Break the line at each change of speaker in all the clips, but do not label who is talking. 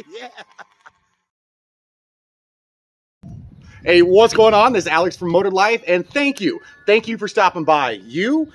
Yeah. Hey, what's going on? This is Alex from Motor Life, and thank you for stopping by. You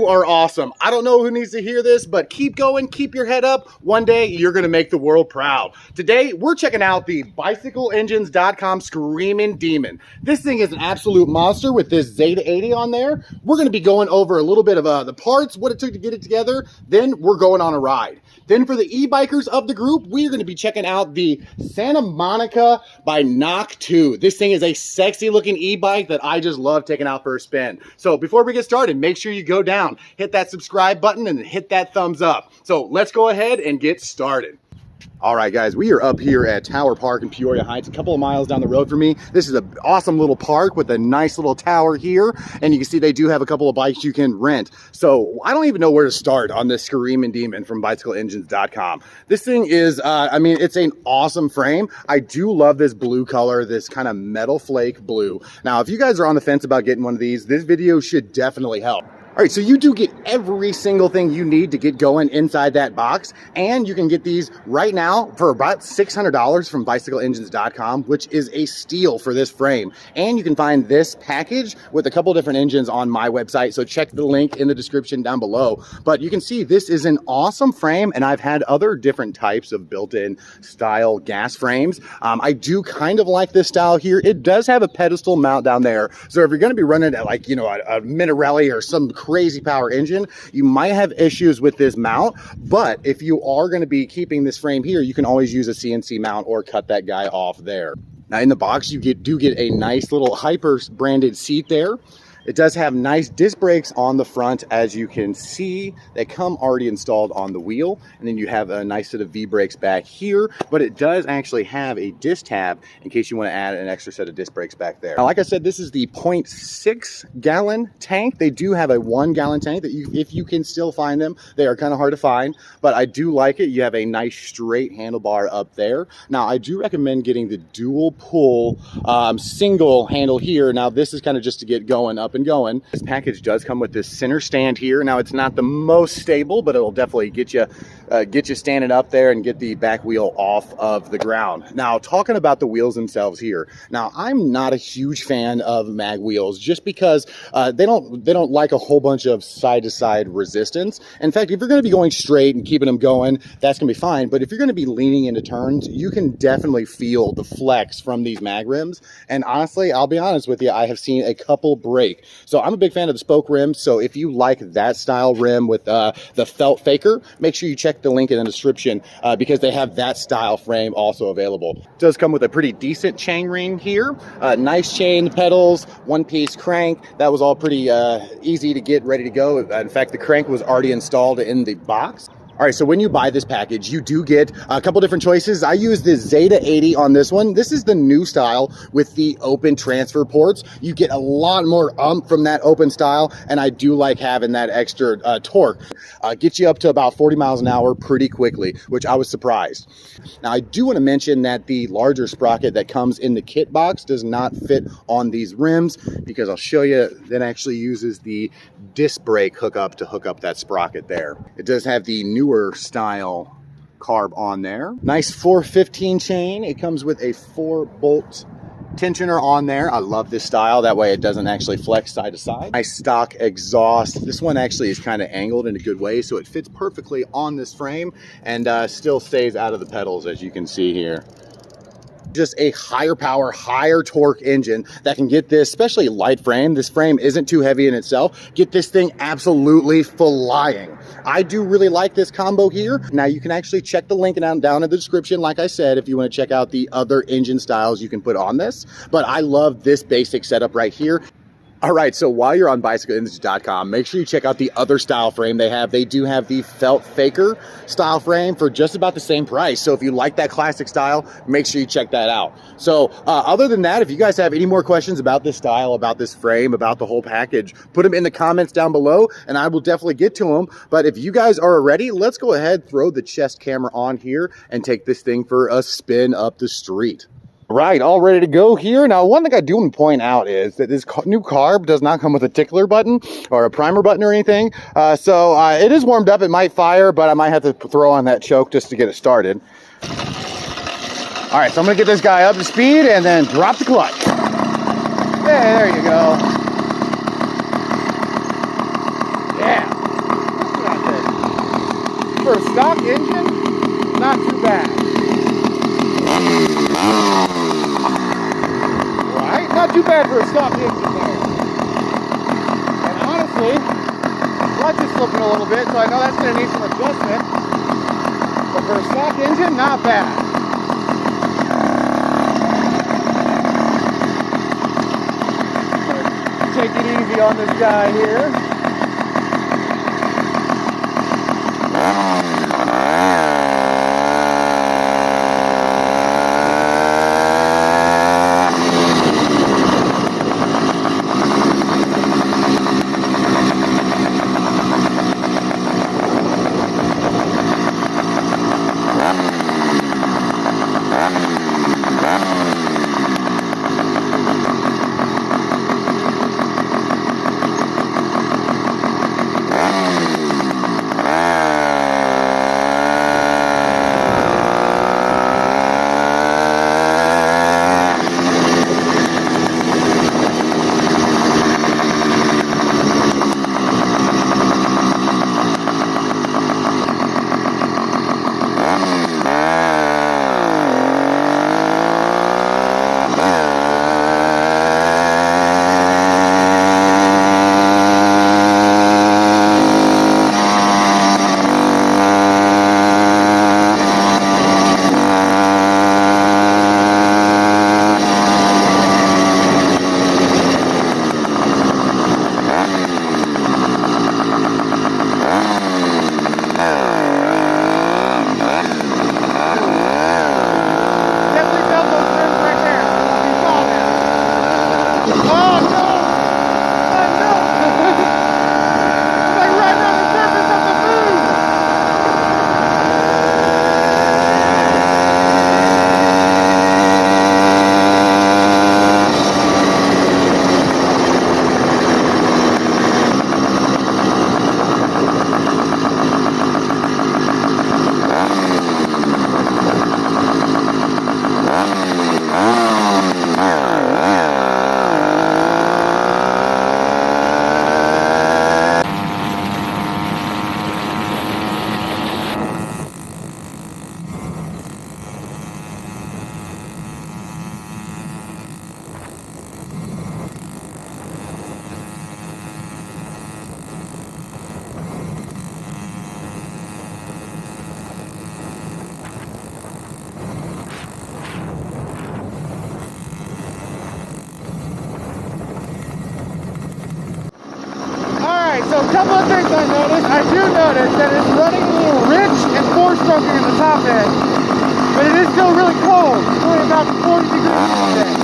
are awesome. I don't know who needs to hear this, but keep going, keep your head up. One day, you're gonna make the world proud. Today, we're checking out the BicycleEngines.com Screaming Demon. This thing is an absolute monster with this ZEDA80 on there. We're gonna be going over a little bit of the parts, what it took to get it together, then we're going on a ride. Then for the e-bikers of the group, we're gonna be checking out the Santa Monica by NAKTO. This thing is a sexy looking e-bike that I just love taking out for a spin. So before we get started, make sure you go down, hit that subscribe button and hit that thumbs up. So let's go ahead and get started. All right, guys, we are up here at Tower Park in Peoria Heights, a couple of miles down the road from me. This is an awesome little park with a nice little tower here. And you can see they do have a couple of bikes you can rent. So I don't even know where to start on this Screaming Demon from BicycleEngines.com. This thing is, I mean, it's an awesome frame. I do love this blue color, this kind of metal flake blue. Now, if you guys are on the fence about getting one of these, this video should definitely help. All right, so you do get every single thing you need to get going inside that box, and you can get these right now for about $600 from BicycleEngines.com, which is a steal for this frame. And you can find this package with a couple different engines on my website, so check the link in the description down below. But you can see this is an awesome frame, and I've had other different types of built-in style gas frames. I do kind of like this style here. It does have a pedestal mount down there, so if you're gonna be running at like, you know, a Minarelli or some crazy power engine, you might have issues with this mount. But if you are going to be keeping this frame here, you can always use a CNC mount or cut that guy off there. Now in the box, you do get a nice little Hyper branded seat there. It does have nice disc brakes on the front, as you can see. They come already installed on the wheel, and then you have a nice set of V-brakes back here, but it does actually have a disc tab in case you want to add an extra set of disc brakes back there. Now, like I said, this is the 0.6 gallon tank. They do have a 1 gallon tank that if you can still find them, they are kind of hard to find, but I do like it. You have a nice straight handlebar up there. Now, I do recommend getting the dual pull single handle here. Now, this is kind of just to get going up and going. This package does come with this center stand here. Now it's not the most stable, but it'll definitely get you standing up there and get the back wheel off of the ground. Now, talking about the wheels themselves here. Now, I'm not a huge fan of mag wheels just because they don't like a whole bunch of side-to-side resistance. In fact, if you're going to be going straight and keeping them going, that's going to be fine. But if you're going to be leaning into turns, you can definitely feel the flex from these mag rims. And honestly, I'll be honest with you, I have seen a couple break. So I'm a big fan of the spoke rims. So if you like that style rim with the felt faker, make sure you check the link in the description because they have that style frame also available. It does come with a pretty decent chain ring here. Nice chain, pedals, one-piece crank. That was all pretty easy to get ready to go. In fact, the crank was already installed in the box. All right, so when you buy this package, you do get a couple different choices. I use the ZEDA80 on this one. This is the new style with the open transfer ports. You get a lot more from that open style, and I do like having that extra torque. Get you up to about 40 miles an hour pretty quickly, which I was surprised. Now, I do want to mention that the larger sprocket that comes in the kit box does not fit on these rims because I'll show you, that actually uses the disc brake hookup to hook up that sprocket there. It does have the newer style carb on there. Nice 415 chain. It comes with a 4-bolt tensioner on there. I love this style. That way it doesn't actually flex side to side. Nice stock exhaust. This one actually is kind of angled in a good way, so it fits perfectly on this frame and still stays out of the pedals, as you can see here. Just a higher power, higher torque engine that can get this, especially light frame. This frame isn't too heavy in itself. Get this thing absolutely flying. I do really like this combo here. Now you can actually check the link down in the description, like I said, if you want to check out the other engine styles you can put on this. But I love this basic setup right here. All right, so while you're on BicycleEngines.com, make sure you check out the other style frame they have. They do have the felt faker style frame for just about the same price. So if you like that classic style, make sure you check that out. So other than that, if you guys have any more questions about this style, about this frame, about the whole package, put them in the comments down below and I will definitely get to them. But if you guys are ready, let's go ahead, throw the chest camera on here and take this thing for a spin up the street. Right, all ready to go here. Now, one thing I do want to point out is that this new carb does not come with a tickler button or a primer button or anything. So it is warmed up. It might fire, but I might have to throw on that choke just to get it started. All right, so I'm gonna get this guy up to speed and then drop the clutch. Hey, there you go. Yeah. For a stock engine, not too bad. Right? Not too bad for a stock engine there. And honestly, the clutch is slipping a little bit, so I know that's gonna need some adjustment. But for a stock engine, not bad. Take it easy on this guy here. So a couple of things I noticed. I do notice that it's running a little rich and four-stroking in the top end, but it is still really cold. It's only about 40 degrees today.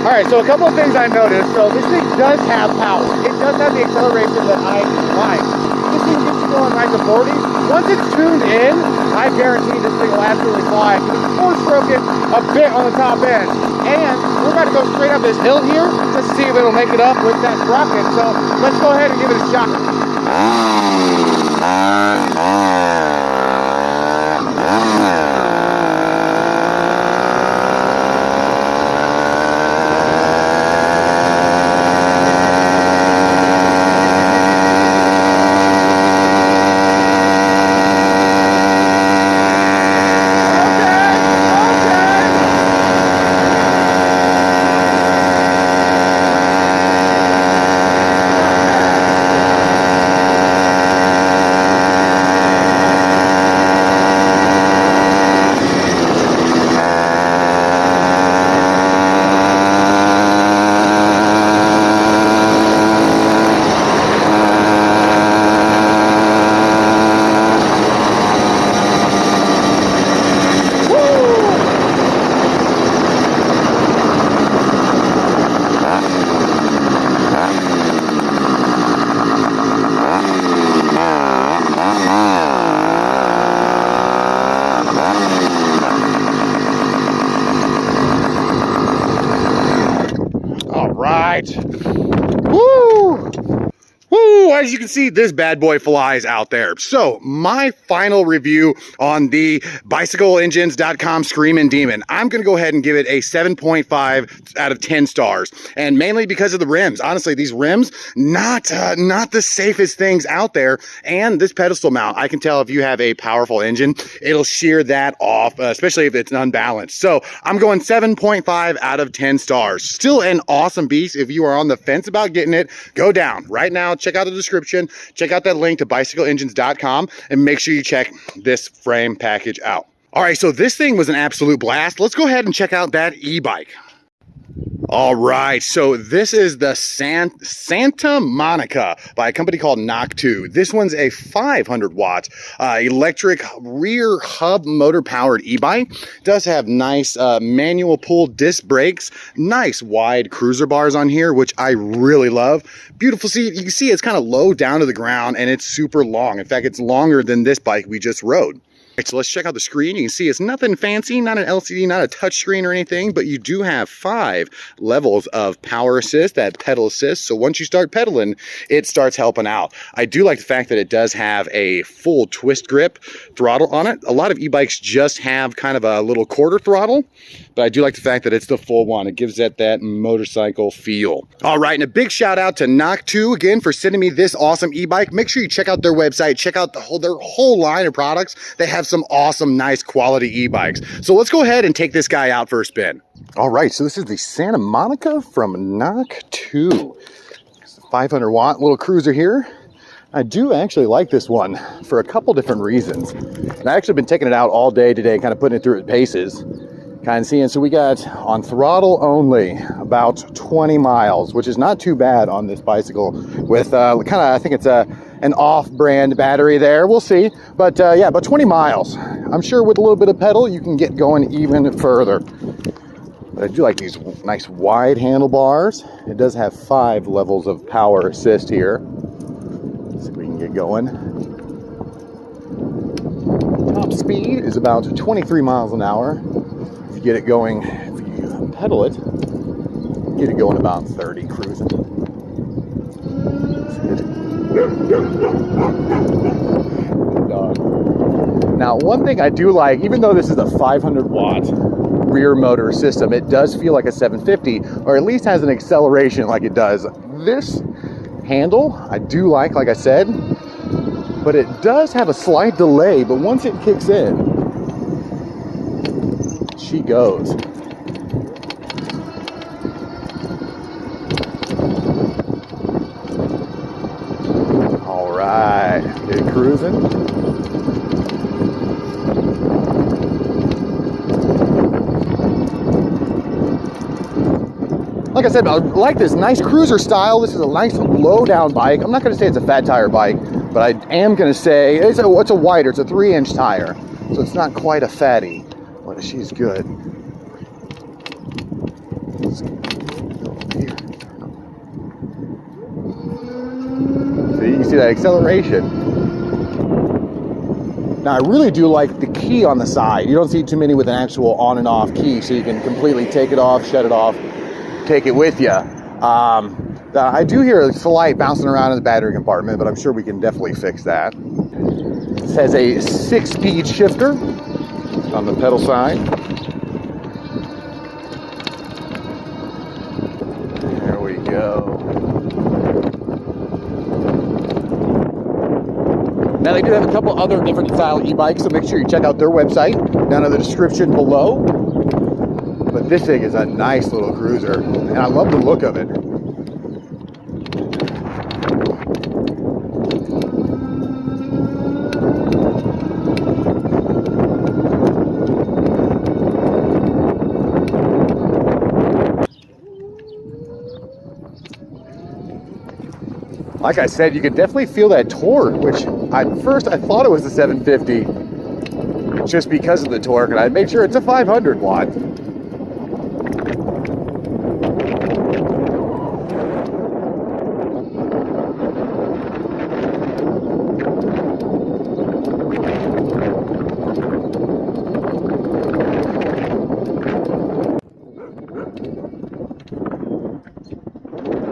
Alright, so a couple of things I noticed. So this thing does have power. It does have the acceleration that I like. This thing gets you going right to 40. Once it's tuned in, I guarantee this thing will absolutely fly. It's four-stroking a bit on the top end. And we're about to go straight up this hill here just to see if it'll make it up with that sprocket. So let's go ahead and give it a shot. right. Woo! Woo! As you can see, this bad boy flies out there. So, my final review on the bicycleengines.com Screamin' Demon. I'm going to go ahead and give it a 7.5 out of 10 stars. And mainly because of the rims. Honestly, these rims, not the safest things out there. And this pedestal mount, I can tell if you have a powerful engine, it'll shear that off, especially if it's unbalanced. So, I'm going 7.5 out of 10 stars. Still an awesome beast. If you are on the fence about getting it, go down right now. Check out the description, check out that link to bicycleengines.com, and make sure you check this frame package out. All right, so this thing was an absolute blast. Let's go ahead and check out that e-bike. All right, so this is the Santa Monica by a company called NAKTO. This one's a 500 watt electric rear hub motor powered e-bike. Does have nice manual pull disc brakes, nice wide cruiser bars on here, which I really love. Beautiful seat. You can see it's kind of low down to the ground and it's super long. In fact, it's longer than this bike we just rode. Right, so let's check out the screen. You can see it's nothing fancy, not an LCD, not a touch screen or anything, but you do have 5 levels of power assist, that pedal assist. So once you start pedaling, it starts helping out. I do like the fact that it does have a full twist grip throttle on it. A lot of e-bikes just have kind of a little quarter throttle, but I do like the fact that it's the full one. It gives it that motorcycle feel. All right, and a big shout out to NAKTO again for sending me this awesome e-bike. Make sure you check out their website, check out their whole line of products. They have some awesome, nice quality e-bikes. So let's go ahead and take this guy out for a spin. All right, so this is the Santa Monica from NAKTO. 500 watt little cruiser here. I do actually like this one for a couple different reasons. And I've actually been taking it out all day today, kind of putting it through its paces. Kind of seeing, so we got on throttle only about 20 miles, which is not too bad on this bicycle with kind of, I think it's an off-brand battery there. We'll see. But yeah, about 20 miles. I'm sure with a little bit of pedal, you can get going even further. But I do like these nice wide handlebars. It does have 5 levels of power assist here. Let's see if we can get going. Top speed is about 23 miles an hour. Get it going, if you pedal it, get it going about 30 cruising. Now, one thing I do like, even though this is a 500 watt rear motor system, it does feel like a 750, or at least has an acceleration like it does. This handle, I do like I said, but it does have a slight delay, but once it kicks in, she goes. All right, get it cruising. Like I said, I like this nice cruiser style. This is a nice low down bike. I'm not going to say it's a fat tire bike, but I am going to say it's a wider, it's a 3-inch tire, so it's not quite a fatty. But she's good. Let's go here. So you can see that acceleration. Now I really do like the key on the side. You don't see too many with an actual on and off key, so you can completely take it off, shut it off, take it with you. I do hear a slight bouncing around in the battery compartment, but I'm sure we can definitely fix that. This has a 6-speed shifter on the pedal side. There we go. Now they do have a couple other different style e-bikes, so make sure you check out their website down in the description below. But this thing is a nice little cruiser, and I love the look of it. Like I said, you can definitely feel that torque, which at first I thought it was the 750 just because of the torque, and I made sure it's a 500 watt.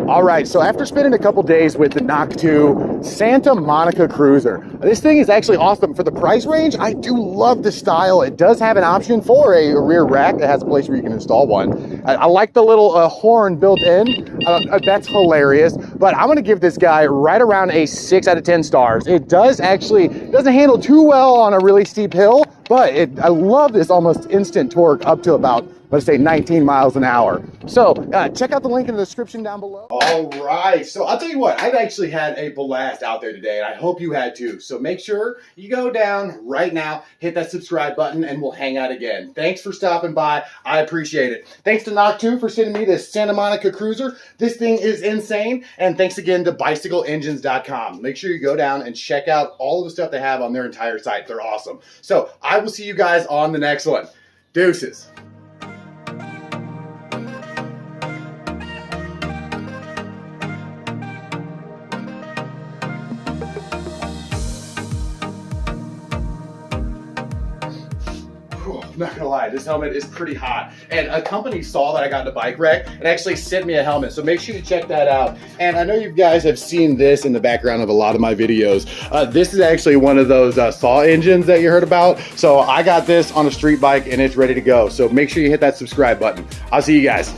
All right, so after spending a couple days with the NAKTO Santa Monica Cruiser, this thing is actually awesome. For the price range, I do love the style. It does have an option for a rear rack that has a place where you can install one. I like the little horn built in. That's hilarious. But I'm gonna give this guy right around a 6 out of 10 stars. It doesn't handle too well on a really steep hill, but I love this almost instant torque up to about, let's say, 19 miles an hour. So check out the link in the description down below. All right, so I'll tell you what, I've actually had a blast out there today, and I hope you had too. So make sure you go down right now, hit that subscribe button, and we'll hang out again. Thanks for stopping by. I appreciate it. Thanks to NAKTO for sending me this Santa Monica Cruiser. This thing is insane. And thanks again to bicycleengines.com. Make sure you go down and check out all of the stuff they have on their entire site. They're awesome. So I will see you guys on the next one. Deuces. I'm not gonna lie, this helmet is pretty hot. And a company saw that I got in a bike wreck and actually sent me a helmet. So make sure you check that out. And I know you guys have seen this in the background of a lot of my videos. This is actually one of those saw engines that you heard about. So I got this on a street bike and it's ready to go. So make sure you hit that subscribe button. I'll see you guys.